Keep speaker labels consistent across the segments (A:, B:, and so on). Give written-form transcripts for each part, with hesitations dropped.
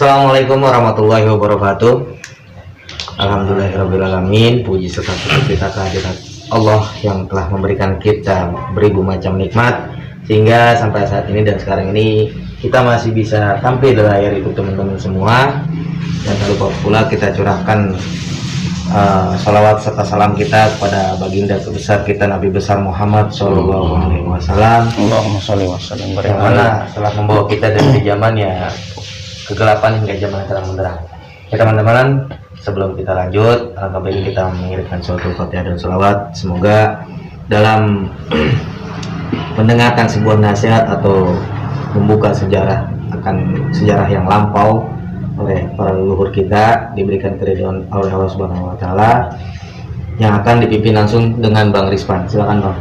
A: Assalamualaikum warahmatullahi wabarakatuh. Alhamdulillahirrabbilalamin. Puji serta syukur kita kehadirat Allah yang telah memberikan kita beribu macam nikmat, sehingga sampai saat ini dan sekarang ini kita masih bisa tampil di layar itu teman-teman semua. Dan tak lupa pula kita curahkan salawat serta salam kita kepada baginda terbesar kita, Nabi besar Muhammad Shallallahu Alaihi Wasallam.
B: Allahumma sholli wa sallim.
A: Yang mana telah membawa kita dari zaman ya kegelapan hingga zaman terang benderang. Ya teman-teman, sebelum kita lanjut, alangkah baiknya kita mengirimkan suatu fatihah dan salawat. Semoga dalam mendengarkan sebuah nasihat atau membuka sejarah akan sejarah yang lampau oleh para leluhur kita, diberikan keridhaan oleh Allah Subhanahu wa taala, yang akan dipimpin langsung dengan Bang Rizwan. Silakan Bang.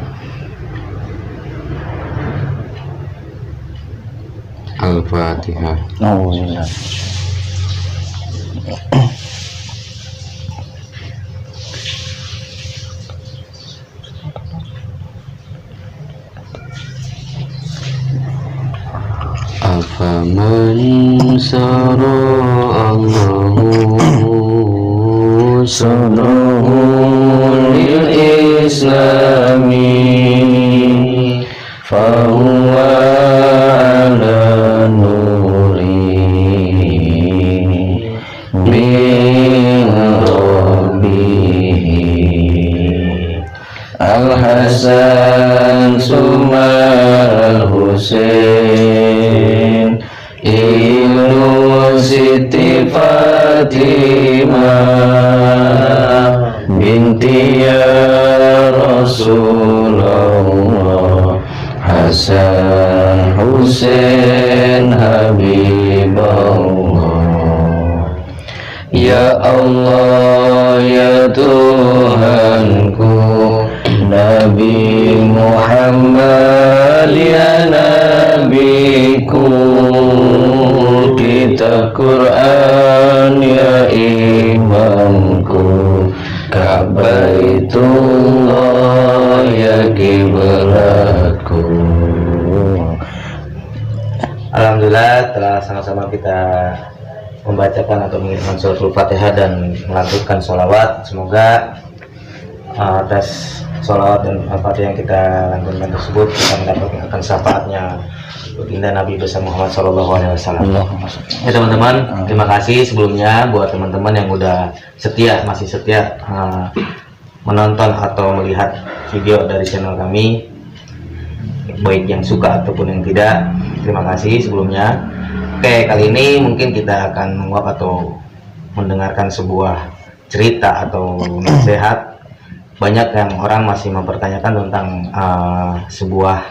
C: Al-Fatihah.
B: Alhamdulillah.
C: Afaman sara Allahu sadrahu lil islami fahuwa ala nuri min rabbihi Al-Hasan Sumal Husain Ibnu Siti Fatimah binti ya Rasulullah Hasan Husain Habibullah. Ya Allah ya Tuhanku, Nabi Muhammad ya Nabiku, kitab Quran ya imamku, Ka'baitullah ya kiblatku.
A: Alhamdulillah telah sama-sama kita membacakan atau mengirimkan suratul Fatihah dan melanjutkan sholawat. Semoga atas sholawat dan Fatihah yang kita lanjutkan tersebut kita mendapatkan syafaatnya baginda Nabi besar Muhammad Shallallahu Alaihi Wasallam. Ya teman-teman, terima kasih sebelumnya buat teman-teman yang udah masih setia menonton atau melihat video dari channel kami, baik yang suka ataupun yang tidak. Terima kasih sebelumnya. Oke, kali ini mungkin kita akan menguak atau mendengarkan sebuah cerita atau nasihat. Banyak yang orang masih mempertanyakan tentang sebuah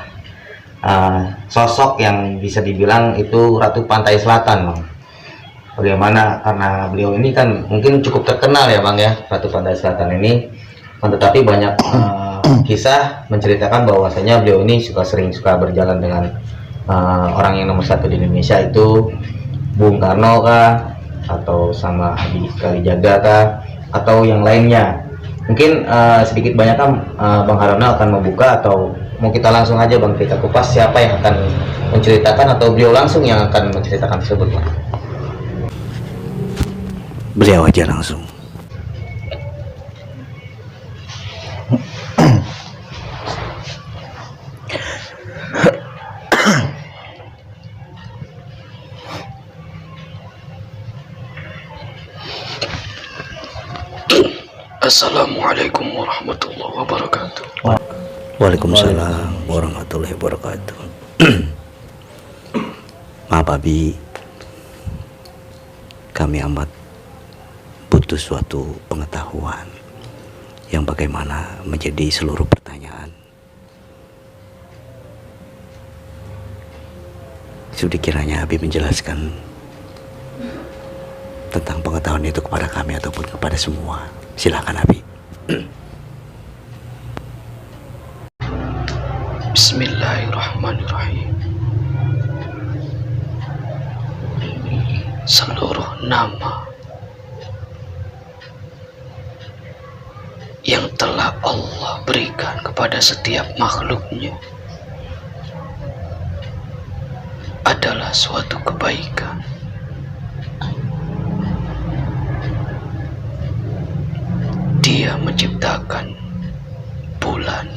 A: sosok yang bisa dibilang itu Ratu Pantai Selatan, Bang. Bagaimana? Karena beliau ini kan mungkin cukup terkenal ya, Bang ya, Ratu Pantai Selatan ini. Tetapi banyak kisah menceritakan bahwasanya beliau ini sering suka berjalan dengan orang yang nomor satu di Indonesia, itu Bung Karno kah, atau sama Adi Kalijaga kah, atau yang lainnya. Mungkin sedikit banyak kan Bang Harana akan membuka, atau mau kita langsung aja Bang kita kupas siapa yang akan menceritakan, atau beliau langsung yang akan menceritakan tersebut, Bang?
B: Beliau aja langsung.
C: Assalamualaikum warahmatullahi wabarakatuh.
B: Waalaikumsalam warahmatullahi wabarakatuh. Maaf Abi, kami amat butuh suatu pengetahuan yang bagaimana menjadi seluruh pertanyaan. Sudah kiranya Abi menjelaskan tentang pengetahuan itu kepada kami ataupun kepada semua. Silakan Abi.
C: Bismillahirrahmanirrahim. Seluruh nama yang telah Allah berikan kepada setiap makhluknya adalah suatu kebaikan. Dia menciptakan bulan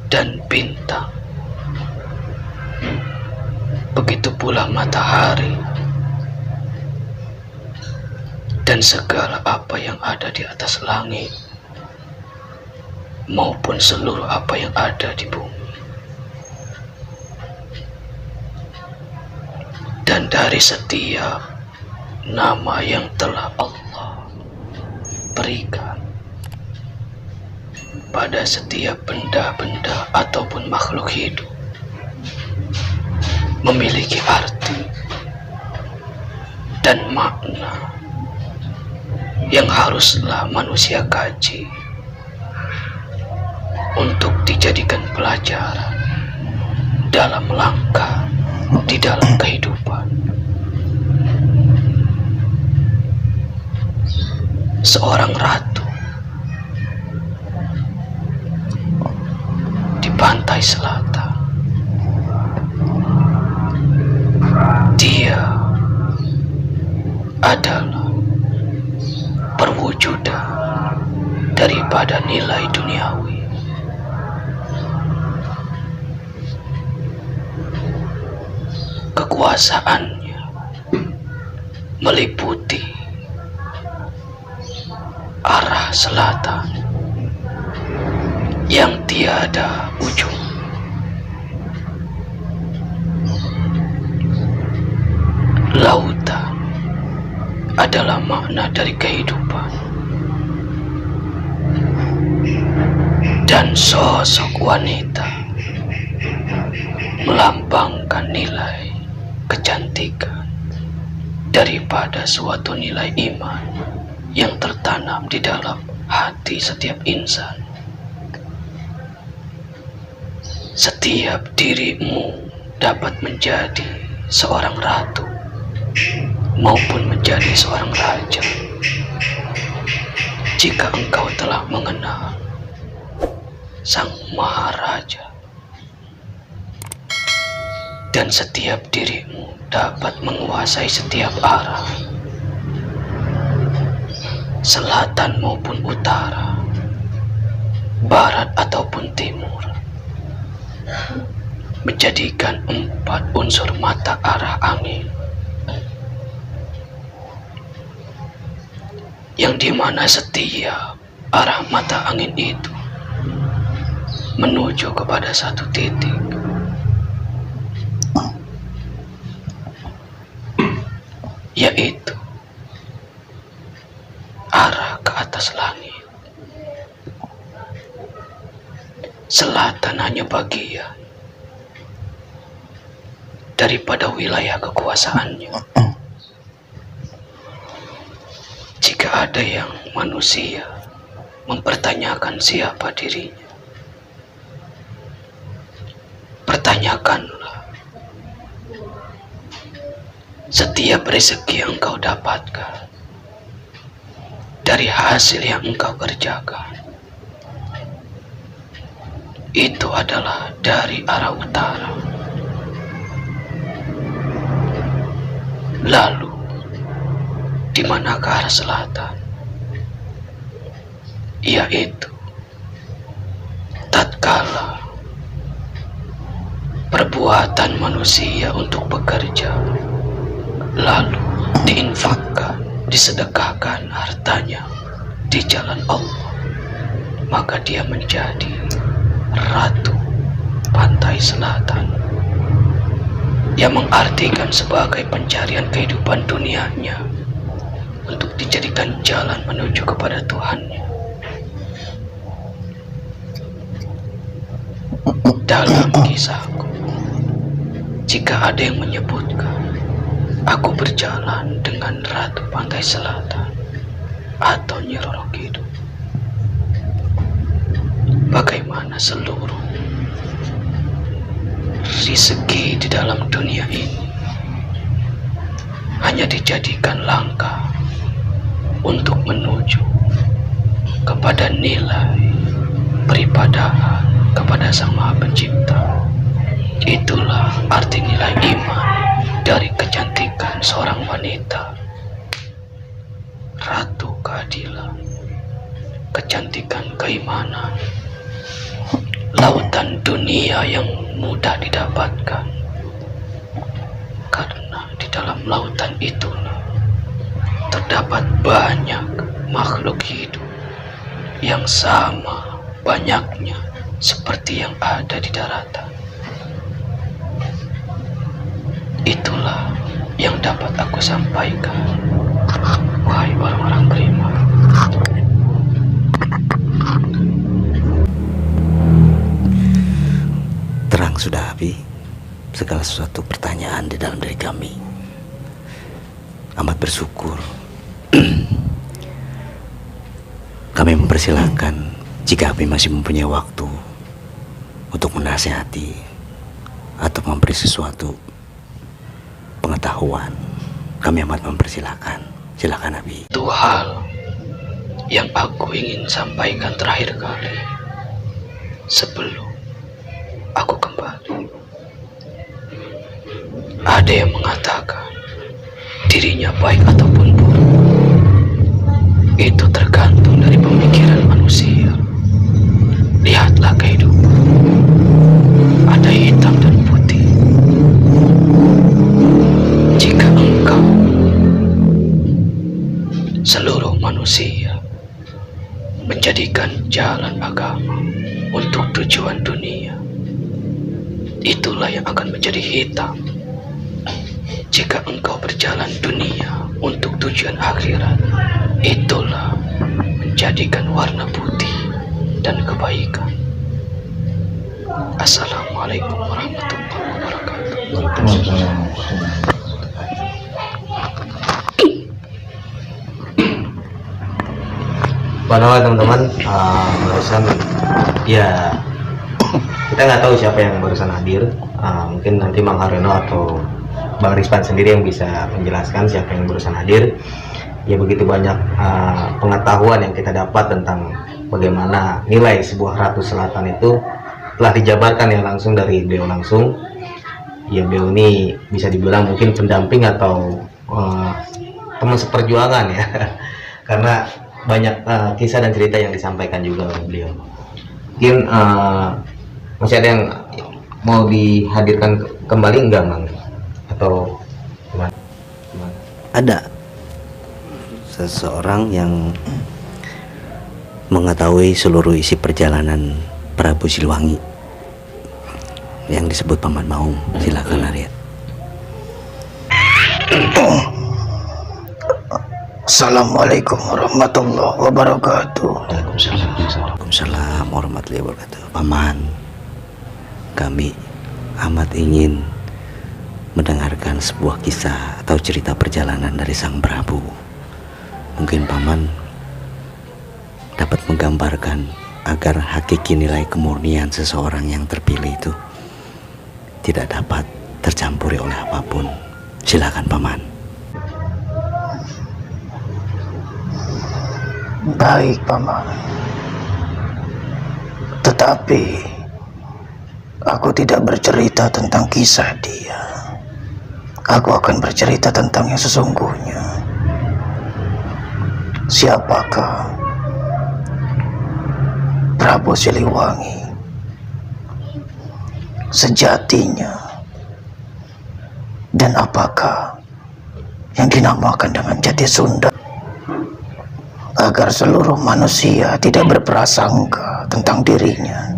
C: dan bintang. Begitu pula matahari dan segala apa yang ada di atas langit maupun seluruh apa yang ada di bumi. Dan dari setiap nama yang telah Allah berikan pada setiap benda-benda ataupun makhluk hidup memiliki arti dan makna yang haruslah manusia kaji untuk dijadikan pelajaran dalam langkah di dalam kehidupan. Seorang ratu di pantai selatan, dia adalah perwujudan daripada nilai duniawi. Kekuasaannya meliputi arah selatan yang tiada ujung. Lautan adalah makna dari kehidupan, dan sosok wanita melambangkan nilai kecantikan daripada suatu nilai iman yang tertanam di dalam hati setiap insan. Setiap dirimu dapat menjadi seorang ratu maupun menjadi seorang raja jika engkau telah mengenal Sang Maharaja. Dan setiap dirimu dapat menguasai setiap arah, selatan maupun utara, barat ataupun timur, menjadikan 4 unsur mata arah angin, yang dimana setiap arah mata angin itu menuju kepada satu titik, yaitu arah ke atas langit. Selatan hanya bagian daripada wilayah kekuasaannya. Jika ada yang manusia mempertanyakan siapa dirinya, pertanyakanlah setiap rezeki yang engkau dapatkan dari hasil yang engkau kerjakan, itu adalah dari arah utara. Lalu di manakah arah selatan? Yaitu tatkala perbuatan manusia untuk bekerja lalu diinfakkan, disedekahkan hartanya di jalan Allah, maka dia menjadi ratu pantai selatan, yang mengartikan sebagai pencarian kehidupan dunianya untuk dijadikan jalan menuju kepada Tuhannya. Dalam kisahku, jika ada yang menyebutkan aku berjalan dengan ratu pantai selatan atau Nyi Roro Kidul, bagaimana seluruh rezeki di dalam dunia ini hanya dijadikan langkah untuk menuju kepada nilai peribadahan kepada Sang Maha Pencipta. Itulah arti nilai iman dari kecantikan seorang wanita, ratu keadilan, kecantikan keimanan, lautan dunia yang mudah didapatkan. Karena di dalam lautan itu terdapat banyak makhluk hidup yang sama banyaknya seperti yang ada di daratan. Itulah yang dapat aku sampaikan, wahai orang-orang beriman.
B: Terang sudah habis segala sesuatu pertanyaan di dalam diri kami. Amat bersyukur. Kami mempersilahkan jika Abi masih mempunyai waktu untuk menasihati atau memberi sesuatu pengetahuan, kami amat mempersilahkan. Silakan Abi.
C: Itu hal yang aku ingin sampaikan terakhir kali sebelum aku kembali. Ada yang mengatakan dirinya baik ataupun buruk, itu tergantung dari pemikiran manusia. Lihatlah kehidupan, ada hitam dan putih. Jika engkau, seluruh manusia, menjadikan jalan agama untuk tujuan dunia, itulah yang akan menjadi hitam. Jika engkau berjalan dunia untuk tujuan akhirat, itulah menjadikan warna putih dan kebaikan. Assalamualaikum warahmatullahi wabarakatuh.
A: Subhanallah teman-teman, barusan ya kita nggak tahu siapa yang barusan hadir. Mungkin nanti Mang Haryono atau Bang Rizwan sendiri yang bisa menjelaskan siapa yang barusan hadir. Ya begitu banyak pengetahuan yang kita dapat tentang bagaimana nilai sebuah Ratu Selatan itu telah dijabarkan yang langsung dari beliau langsung. Ya beliau ini bisa dibilang mungkin pendamping atau teman seperjuangan ya, karena banyak kisah dan cerita yang disampaikan juga oleh beliau. Mungkin masih ada yang mau dihadirkan kembali enggak Mang? Atau gimana?
B: Ada seseorang yang mengetahui seluruh isi perjalanan Prabu Siliwangi yang disebut Paman Maung. Silakan Arya.
D: Assalamualaikum warahmatullahi wabarakatuh.
B: Waalaikumsalam warahmatullahi wabarakatuh. Paman, kami amat ingin mendengarkan sebuah kisah atau cerita perjalanan dari Sang Prabu. Mungkin Paman dapat menggambarkan agar hakiki nilai kemurnian seseorang yang terpilih itu tidak dapat tercampuri oleh apapun. Silakan Paman.
D: Baik Paman, tetapi aku tidak bercerita tentang kisah dia. Aku akan bercerita tentang yang sesungguhnya. Siapakah Prabu Siliwangi sejatinya, dan apakah yang dinamakan dengan jati Sunda, agar seluruh manusia tidak berprasangka tentang dirinya.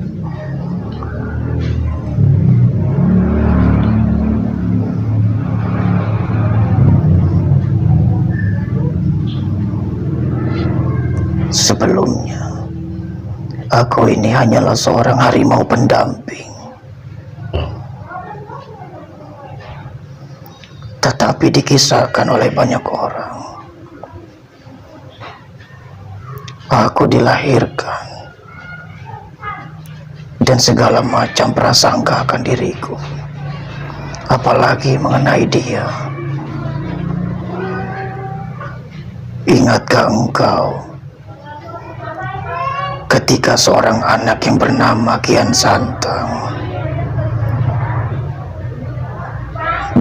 D: Sebelumnya, aku ini hanyalah seorang harimau pendamping. Tetapi dikisahkan oleh banyak orang, aku dilahirkan dan segala macam prasangka akan diriku, apalagi mengenai dia. Ingatkah engkau ketika seorang anak yang bernama Kian Santang,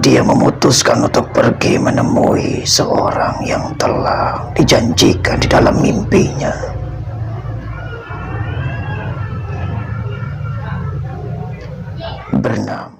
D: dia memutuskan untuk pergi menemui seorang yang telah dijanjikan di dalam mimpinya. bernama